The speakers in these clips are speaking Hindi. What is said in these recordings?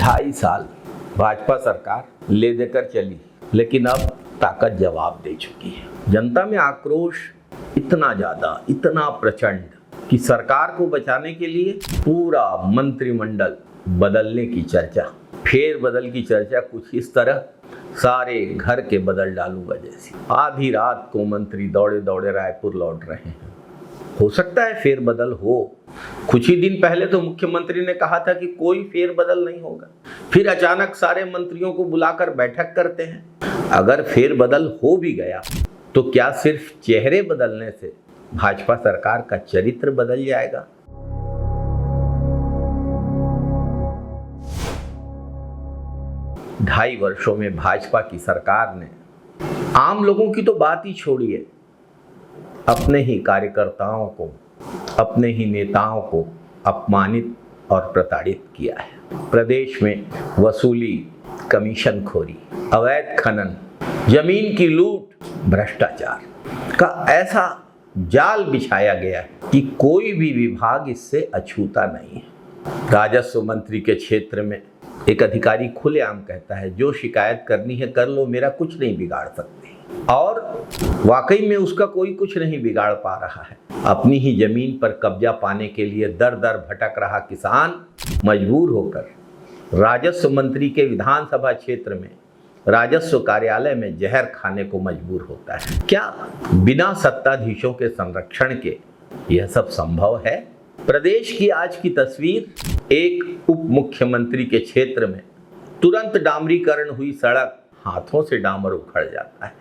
2.5 साल भाजपा सरकार ले देकर चली, लेकिन अब ताकत जवाब दे चुकी है। जनता में आक्रोश इतना ज्यादा, इतना प्रचंड कि सरकार को बचाने के लिए पूरा मंत्रिमंडल बदलने की चर्चा, फेर बदल की चर्चा कुछ इस तरह, सारे घर के बदल डालूंगा जैसी। आधी रात को मंत्री दौड़े दौड़े रायपुर लौट रहे हैं। हो सकता है फेर बदल हो। कुछ ही दिन पहले तो मुख्यमंत्री ने कहा था कि कोई फेर बदल नहीं होगा, फिर अचानक सारे मंत्रियों को बुलाकर बैठक करते हैं। अगर फेर बदल हो भी गया तो क्या सिर्फ चेहरे बदलने से भाजपा सरकार का चरित्र बदल जाएगा? ढाई वर्षों में भाजपा की सरकार ने आम लोगों की तो बात ही छोड़िए, अपने ही कार्यकर्ताओं को, अपने ही नेताओं को अपमानित और प्रताड़ित किया है। प्रदेश में वसूली, कमीशनखोरी, अवैध खनन, जमीन की लूट, भ्रष्टाचार का ऐसा जाल बिछाया गया है कि कोई भी विभाग इससे अछूता नहीं है। राजस्व मंत्री के क्षेत्र में एक अधिकारी खुलेआम कहता है, जो शिकायत करनी है कर लो, मेरा कुछ नहीं बिगाड़ सकते। और वाकई में उसका कोई कुछ नहीं बिगाड़ पा रहा है। अपनी ही जमीन पर कब्जा पाने के लिए दर दर भटक रहा किसान मजबूर होकर राजस्व मंत्री के विधानसभा क्षेत्र में राजस्व कार्यालय में जहर खाने को मजबूर होता है। क्या बिना सत्ताधीशों के संरक्षण के यह सब संभव है? प्रदेश की आज की तस्वीर, एक उप मुख्यमंत्री के क्षेत्र में तुरंत डामरीकरण हुई सड़क, हाथों से डामर उखड़ जाता है,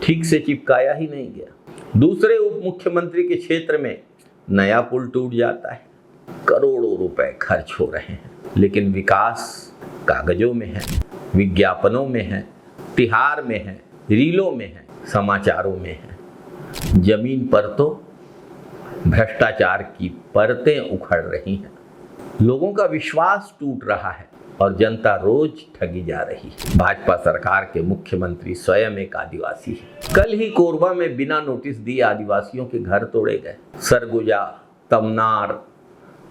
ठीक से चिपकाया ही नहीं गया। दूसरे उप मुख्यमंत्री के क्षेत्र में नया पुल टूट जाता है, करोड़ों रुपए खर्च हो रहे हैं, लेकिन विकास कागजों में है, विज्ञापनों में है, तिहार में है, रीलों में है, समाचारों में है। जमीन पर तो भ्रष्टाचार की परतें उखड़ रही हैं, लोगों का विश्वास टूट रहा है और जनता रोज ठगी जा रही है। भाजपा सरकार के मुख्यमंत्री स्वयं एक आदिवासी है। कल ही कोरबा में बिना नोटिस दिए आदिवासियों के घर तोड़े गए। सरगुजा, तमनार,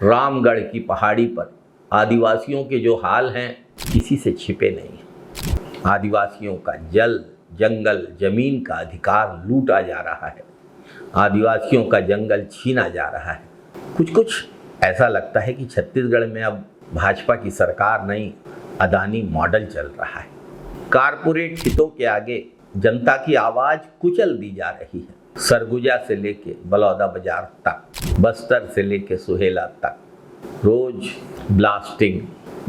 रामगढ़ की पहाड़ी पर आदिवासियों के जो हाल हैं किसी से छिपे नहीं हैं। आदिवासियों का जल, जंगल, जमीन का अधिकार लूटा जा रहा है, आदिवासियों का जंगल छीना जा रहा है। कुछ ऐसा लगता है कि छत्तीसगढ़ में अब भाजपा की सरकार नहीं, अदानी मॉडल चल रहा है। कारपोरेट हितों के आगे जनता की आवाज कुचल दी जा रही है। सरगुजा से लेके बलौदा बाजार तक, बस्तर से लेके सुहेला तक रोज ब्लास्टिंग,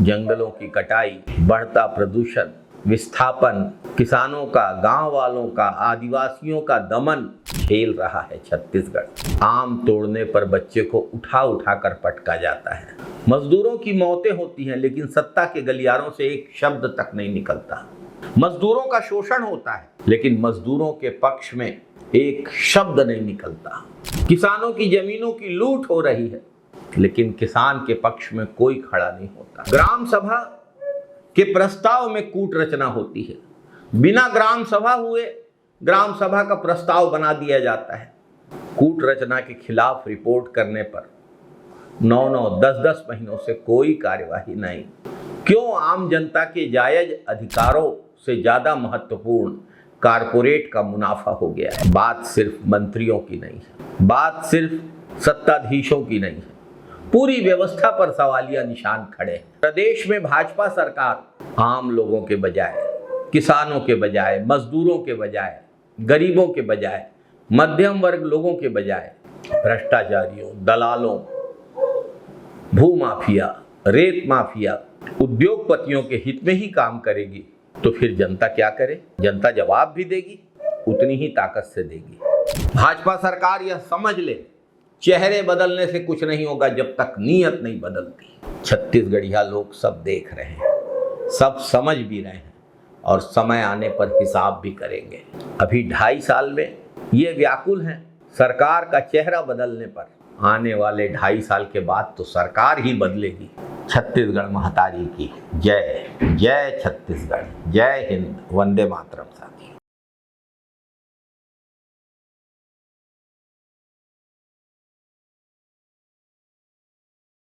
जंगलों की कटाई, बढ़ता प्रदूषण, विस्थापन, किसानों का, गांव वालों का, आदिवासियों का दमन झेल रहा है छत्तीसगढ़। आम तोड़ने पर बच्चे को उठा उठा कर पटका जाता है। मजदूरों की मौतें होती हैं, लेकिन सत्ता के गलियारों से एक शब्द तक नहीं निकलता। मजदूरों का शोषण होता है, लेकिन मजदूरों के पक्ष में एक शब्द नहीं निकलता। किसानों की जमीनों की लूट हो रही है, लेकिन किसान के पक्ष में कोई खड़ा नहीं होता। ग्राम सभा के प्रस्ताव में कूट रचना होती है। बिना ग्राम सभा हुए ग्राम सभा का प्रस्ताव बना दिया जाता है। कूट रचना के खिलाफ रिपोर्ट करने पर 9-9, 10-10 महीनों से कोई कार्यवाही नहीं। क्यों आम जनता के जायज अधिकारों से ज्यादा महत्वपूर्ण कारपोरेट का मुनाफा हो गया है? बात सिर्फ मंत्रियों की नहीं है, बात सिर्फ सत्ताधीशों की नहीं है, पूरी व्यवस्था पर सवालिया निशान खड़े हैं। प्रदेश में भाजपा सरकार आम लोगों के बजाय, किसानों के बजाय, मजदूरों के बजाय, गरीबों के बजाय, मध्यम वर्ग लोगों के बजाय भ्रष्टाचारियों, दलालों, भूमाफिया, रेत माफिया, उद्योगपतियों के हित में ही काम करेगी, तो फिर जनता क्या करे? जनता जवाब भी देगी, उतनी ही ताकत से देगी। भाजपा सरकार यह समझ ले, चेहरे बदलने से कुछ नहीं होगा जब तक नीयत नहीं बदलती। छत्तीसगढ़िया लोग सब देख रहे हैं, सब समझ भी रहे हैं और समय आने पर हिसाब भी करेंगे। अभी 2.5 साल में ये व्याकुल हैं सरकार का चेहरा बदलने पर। आने वाले 2.5 साल के बाद तो सरकार ही बदलेगी। छत्तीसगढ़ महतारी की जय। जय छत्तीसगढ़, जय हिंद, वंदे मातरम साथी।